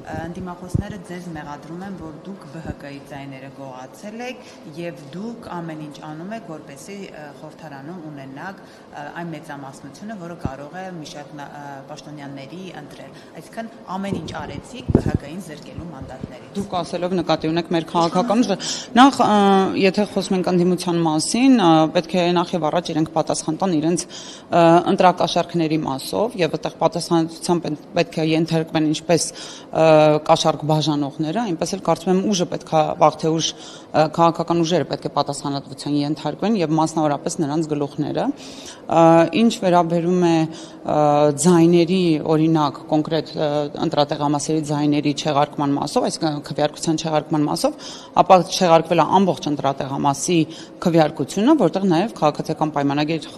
ընդդիմախոսները ձեզ մեղադրում են, որ դուք ԲՀԿ-ի ձայները գողացել եք եւ դուք ամեն ինչ անում եք, որպեսզի խորհրդարանում ունենաք այն մեծամասնությունը, որը կարող է Միշել Պաշտոնյանների ընտրել։ Այսինքն ամեն ինչ արեցիք ԲՀԿ-ին զրկելու մանդատներից։ Դուք ասելով նկատի ունեք մեր քաղաքականությունը, նախ եթե խոսում ենք ընդդիմության մասին, պետք է նախ եւ առաջ իրենք պատասխան տան իրենց ընտրակաշառքների մասով եւ այդտեղ պատասխանատվությամբ պետք է ենթարկվեն ինչպես կաշառք բաժանողները, այնպես էլ կարծում եմ ուժը պետք է վաղ թե ուշ քաղաքական ուժերը պետք է պատասխանատվության ենթարկվեն եւ մասնավորապես նրանց գլուխները։ Ինչ վերաբերում է ձայների, օրինակ, կոնկրետ ընտրատեղամասերի ձայների չեղարկման մասով, այսինքն քվեարկության չեղարկման մասով, ապա չեղարկվել է ամբողջ ընտրատեղամասի քվեարկությունը, որտեղ նաև քաղաքացիական պայմանագիր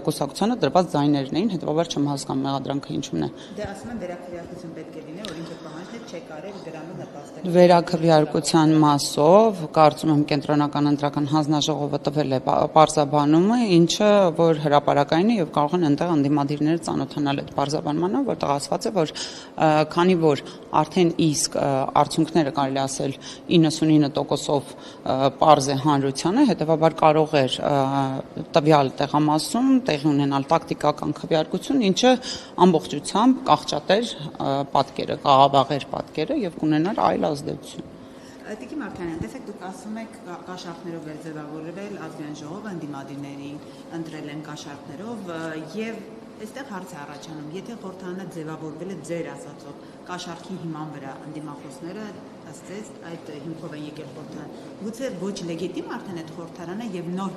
կուսակցությանը դրված ձայներն էին, հետեւաբար չեմ հասկանում մեղադրանքը ինչու՞մն է։ Դե ասում են վերաքվեարկություն պետք է լինի, որ ինքը պահանջն է չեք արել դրանում նպաստել։ Վերաքվեարկության մասով կարծում եմ կենտրոնական ընտրական հանձնաժողովը տվել է պարզաբանումը, ինչը որ հրապարակային է եւ կարող են այնտեղ ընդդիմադիրները ծանոթանալ այդ պարզաբանմանը, որտեղ ասված է, որ քանի որ արդեն իսկ արդյունքները կարելի ասել 99%-ով պարզ է հանրությանը, հետեւաբար կարող էր տվյալ տեղամասում տեղի ունենալ տակտիկական քվեարկություն, ինչը ամբողջությամբ կաղճատեր պատկերը, կաղավաղեր պատկերը եւ կունենար այլ ազդեցություն։ Տիկին Մարտիրոսյան, տեսեք դուք ասում եք կաշառքներով էր ձևավորվել ազգային ժողովը, ընդդիմադիրների ընտրել են կաշառքներով եւ այստեղ հարց է առաջանում, եթե խորհրդարանը ձևավորվել է ձեր ասածով կաշառքի հիման վրա, ընդդիմախոսները ասես այդ հիմքով են եկել խորհրդարան, գուցե ոչ լեգիտիմ արդեն այդ խորհրդարանը եւ նոր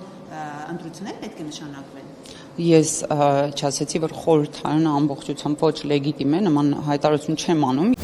ընտրություններ պետք է նշանակվեն։ Ես չասեցի, որ խորհրդարանը ամբողջությամբ ոչ լեգիտիմ է, նման հայտարարություն չեմ անում։